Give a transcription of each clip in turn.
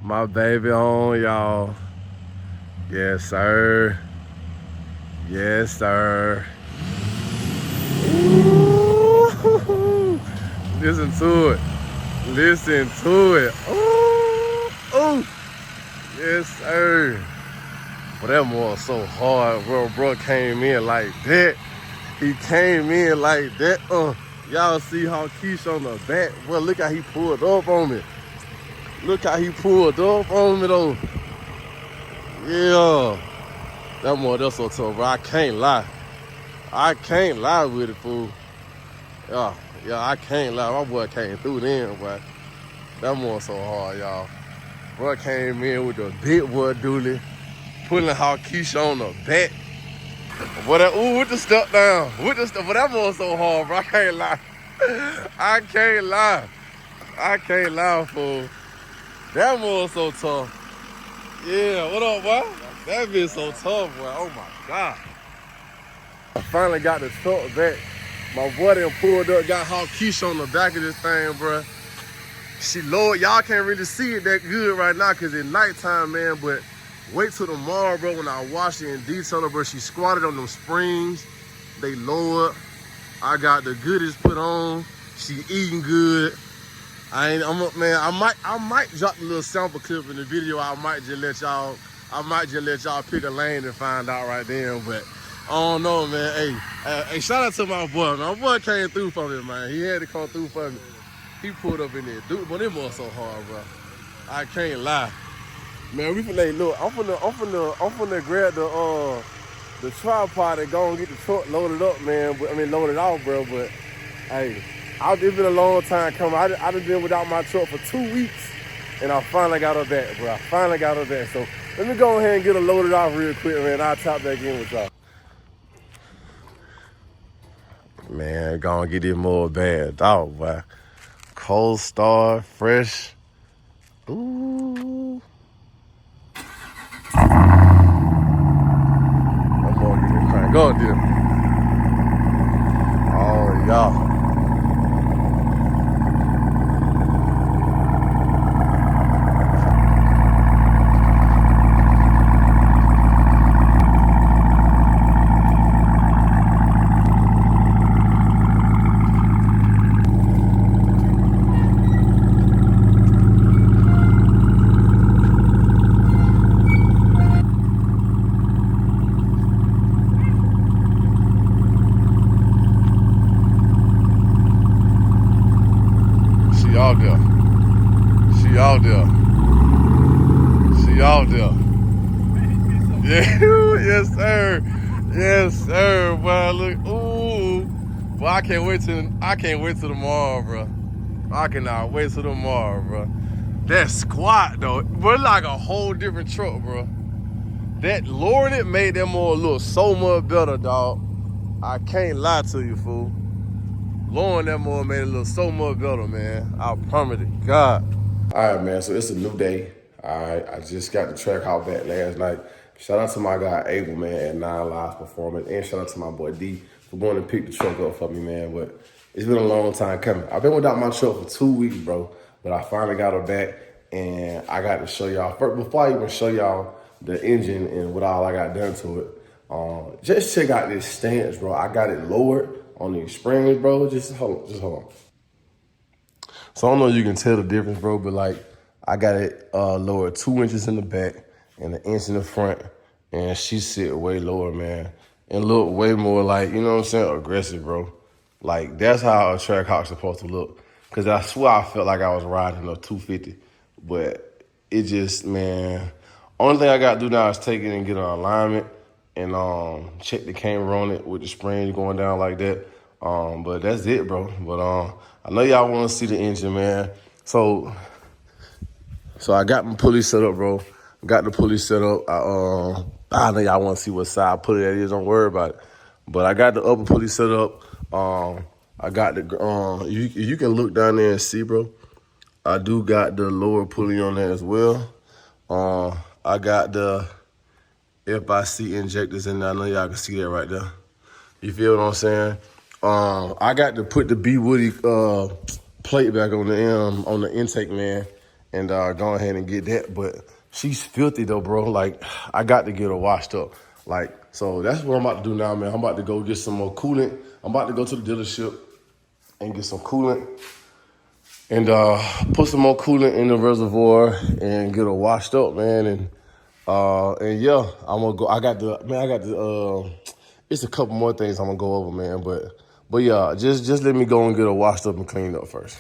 My baby on, y'all. Yes, sir. Yes, sir. Ooh. Listen to it. Listen to it. Ooh. Ooh. Yes, sir. But that was so hard, bro. Bro came in like that. He came in like that. Y'all see how Keish on the back? Well, look how he pulled up on me. Look how he pulled up on me, though. Yeah. That more, that's so tough, bro. I can't lie. I can't lie with it, fool. Yeah, I can't lie. My boy came through then, but that more so hard, y'all. Bro came in with the big boy dually, pulling Hawkeisha on the back. But with the step down. With the step, but that more so hard, bro. I can't lie. I can't lie. I can't lie, fool. That more so tough. Yeah, what up, boy? That bitch so tough, boy. Oh my God. I finally got the truck back. My boy done pulled up, got Hawkeisha on the back of this thing, bro. She lowered. Y'all can't really see it that good right now because it's nighttime, man. But wait till tomorrow, bro, when I wash it in detail, bro. She squatted on them springs. They lowered. I got the goodies put on. She eating good. Man, I might drop a little sample clip in the video. I might just let y'all pick a lane and find out right then. But I don't know, man. Hey, shout out to my boy. My boy came through for me, man. He had to come through for me. He pulled up in there. Dude, but it was so hard, bro. I can't lie. Man, we finna, look, I'm finna grab the tripod and go and get the truck loaded up, man. Loaded off, bro. But hey, it's been a long time coming. I done been without my truck for 2 weeks, and I finally got her back, bro. I finally got her back. So let me go ahead and get her loaded off real quick, man. I'll tap back in with y'all. Man, gonna get this more bad dog, boy. Cold Star, fresh. Ooh. I'm gonna get this crank. Go, dear. Oh, y'all. She out there. She out there. She out there. Yeah, yes, sir. Yes, sir. Boy, look, ooh. Boy, I can't wait till tomorrow, bro. I cannot wait till tomorrow, bro. That squat though, bro, it's like a whole different truck, bro. That lowering it made that more look so much better, dog. I can't lie to you, fool. Lowering that more made it look so much better, man. I promise to God. All right, man, so it's a new day. All right, I just got the Trackhawk back last night. Shout out to my guy Abel, man, at 9 Live Performance. And shout out to my boy D for going to pick the truck up for me, man. But it's been a long time coming. I've been without my truck for 2 weeks, bro. But I finally got her back, and I got to show y'all. Before I even show y'all the engine and what all I got done to it, just check out this stance, bro. I got it lowered on these springs, bro. Just hold on. So I don't know if you can tell the difference, bro, but like I got it lowered 2 inches in the back and 1 inch in the front, and she sit way lower, man, and look way more like, you know what I'm saying, aggressive, bro. Like that's how a Trackhawk's supposed to look. Cause I swear I felt like I was riding a 250, but it just, man, only thing I gotta do now is take it and get an alignment and check the camera on it with the springs going down like that. But that's it, bro. But I know y'all want to see the engine, man. So I got my pulley set up, bro. Got the pulley set up. I know y'all want to see what side pulley that is. Don't worry about it. But I got the upper pulley set up. I got the you can look down there and see, bro. I do got the lower pulley on there as well. I got the FIC injectors in there. I know y'all can see that right there. You feel what I'm saying? I got to put the B Woody plate back on the intake, man. and go ahead and get that. But she's filthy though, bro. Like, I got to get her washed up. Like, so that's what I'm about to do now, man. I'm about to go get some more coolant. I'm about to go to the dealership and get some coolant and put some more coolant in the reservoir and get her washed up, man. And yeah, I'm gonna go. I got the. It's a couple more things I'm gonna go over, man. But yeah, just let me go and get her washed up and cleaned up first.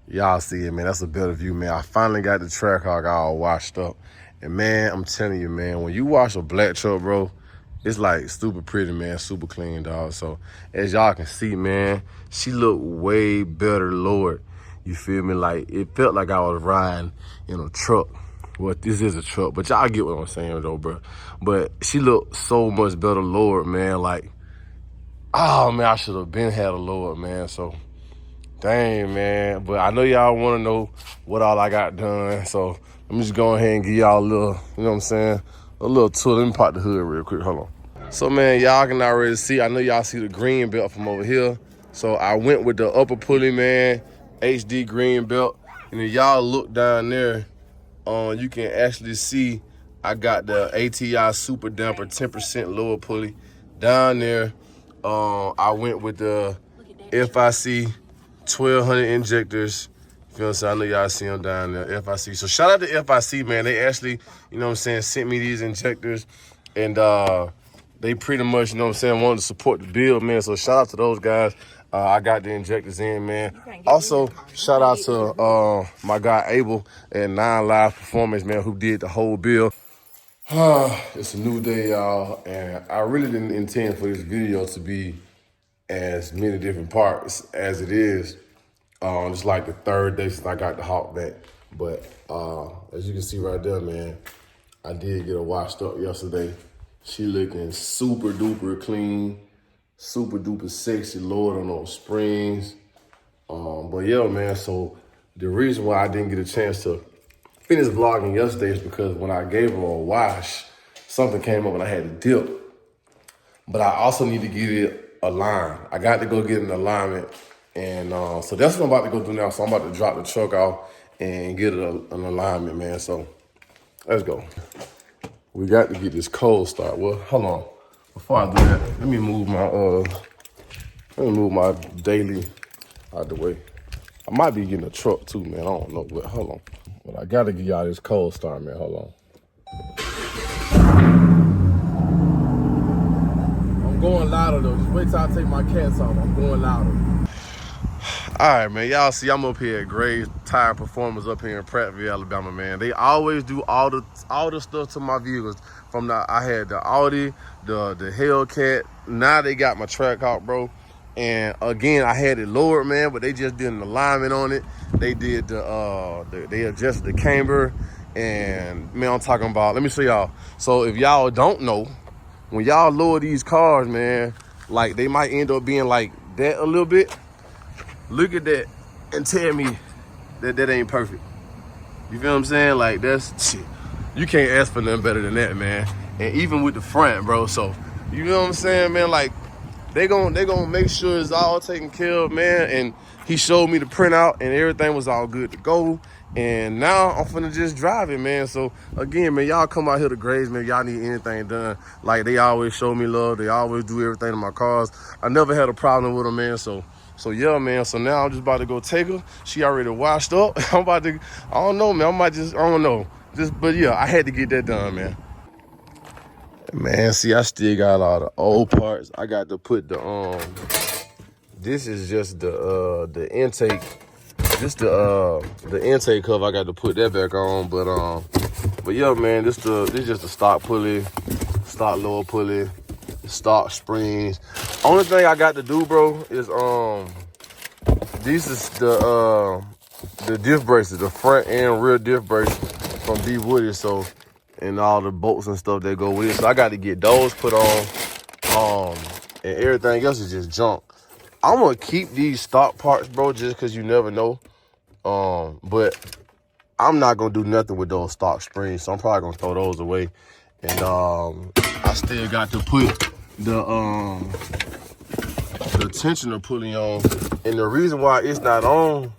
Y'all see it, man. That's a better view, man. I finally got the Trackhawk all washed up. And, man, I'm telling you, man, when you wash a black truck, bro, it's, like, super pretty, man, super clean, dog. So, as y'all can see, man, she looked way better lowered. You feel me? Like, it felt like I was riding in a truck. Well, this is a truck, but y'all get what I'm saying, though, bro. But she looked so much better lowered, man. Like, oh, man, I should have been had a lowered, man. So, dang, man. But I know y'all want to know what all I got done. So let me just go ahead and give y'all a little, you know what I'm saying, a little tour. Let me pop the hood real quick. Hold on. So, man, y'all can already see. I know y'all see the green belt from over here. So I went with the upper pulley, man, HD green belt. And then y'all look down there, you can actually see I got the ATI Super Damper 10% lower pulley. Down there, I went with the FIC 1,200 injectors. You know what I'm saying? I know y'all see them down there, FIC. So shout out to FIC, man. They actually, you know what I'm saying, sent me these injectors. And they pretty much, you know what I'm saying, wanted to support the build, man. So shout out to those guys. I got the injectors in, man. Also, shout out to my guy Abel at 9 Live Performance, man, who did the whole build. It's a new day, y'all. And I really didn't intend for this video to be as many different parts as it is. It's like the third day since I got the Hawk back. But as you can see right there, man, I did get her washed up yesterday. She looking super duper clean, super duper sexy, lowered on those springs. But yeah, man, so the reason why I didn't get a chance to finish vlogging yesterday is because when I gave her a wash, something came up and I had to dip. But I also need to get it aligned. I got to go get an alignment. And so that's what I'm about to go do now. So I'm about to drop the truck off and get an alignment, man. So let's go. We got to get this cold start. Well, hold on. Before I do that, let me move my daily out the way. I might be getting a truck too, man. I don't know, but hold on. But I got to give y'all this cold start, man. Hold on. I'm going louder though. Just wait till I take my cats off. I'm going louder. All right, man. Y'all see I'm up here at Gray's Tire Performers up here in Prattville, Alabama, man. They always do all the stuff to my vehicles. I had the Audi, the Hellcat. Now they got my Trackhawk, bro. And again, I had it lowered, man, but they just did an alignment on it. They did they adjusted the camber. And man, I'm talking about, let me show y'all. So if y'all don't know, when y'all lower these cars, man, like they might end up being like that a little bit. Look at that and tell me that ain't perfect. You feel what I'm saying? Like that's shit. You can't ask for nothing better than that, man. And even with the front, bro. So you know what I'm saying, man? Like they gonna make sure it's all taken care of, man. And he showed me the printout and everything was all good to go. And now I'm finna just drive it, man. So again, man, y'all come out here to Grays, man. Y'all need anything done. Like they always show me love. They always do everything to my cars. I never had a problem with them, man. So yeah, man. So now I'm just about to go take her. She already washed up. I don't know, man. I don't know. But yeah, I had to get that done, man. Man, see, I still got all the old parts. I got to put the this is just the intake. This the intake cover. I got to put that back on. But yeah, man, this just the stock pulley, stock lower pulley, stock springs. Only thing I got to do, bro, is this is the diff braces, the front and rear diff braces from D Woody. So, and all the bolts and stuff that go with it. So I got to get those put on. And everything else is just junk. I'm gonna keep these stock parts, bro, just cause you never know. But I'm not gonna do nothing with those stock springs, so I'm probably gonna throw those away. And I still got to put the tensioner pulley on. And the reason why it's not on,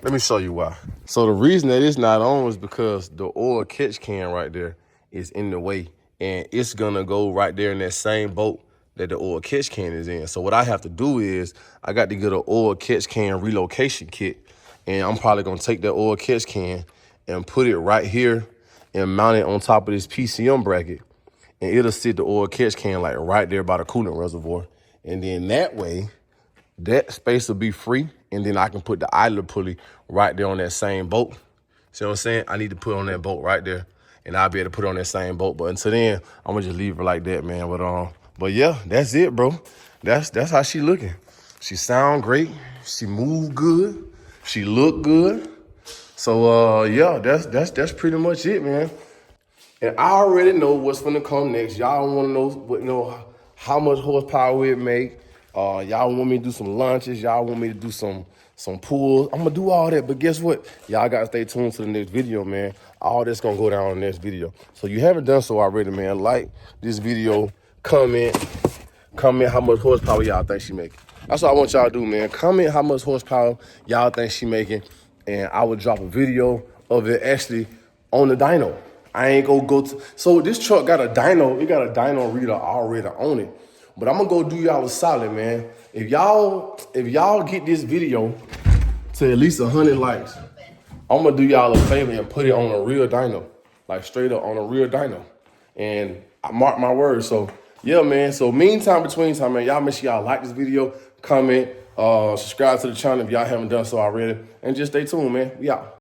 let me show you why. So the reason that it's not on is because the oil catch can right there is in the way, and it's gonna go right there in that same boat that the oil catch can is in. So what I have to do is I got to get an oil catch can relocation kit, and I'm probably gonna take that oil catch can and put it right here and mount it on top of this PCM bracket, and it'll sit the oil catch can like right there by the coolant reservoir. And then that way, that space will be free, and then I can put the idler pulley right there on that same boat. See what I'm saying? I need to put it on that boat right there, and I'll be able to put it on that same boat. But until then, I'm gonna just leave her like that, man. But yeah, that's it, bro. That's how she looking. She sound great. She move good. She look good. So yeah, that's pretty much it, man. And I already know what's gonna come next. Y'all wanna know how much horsepower it make. Y'all want me to do some lunches. Y'all want me to do some pulls. I'm gonna do all that, but guess what? Y'all gotta stay tuned to the next video, man. All that's gonna go down in the next video. So you haven't done so already, man. Like this video, comment how much horsepower y'all think she making. That's what I want y'all to do, man. Comment how much horsepower y'all think she making, and I will drop a video of it actually on the dyno. I ain't gonna go to, so this truck got a dyno, it got a dyno reader already on it. But I'm gonna go do y'all a solid, man. If y'all get this video to at least 100 likes, I'm gonna do y'all a favor and put it on a real dyno, like straight up on a real dyno. And I mark my words. So yeah, man. So between time, man, y'all make sure y'all like this video, comment, subscribe to the channel if y'all haven't done so already, and just stay tuned, man. We out.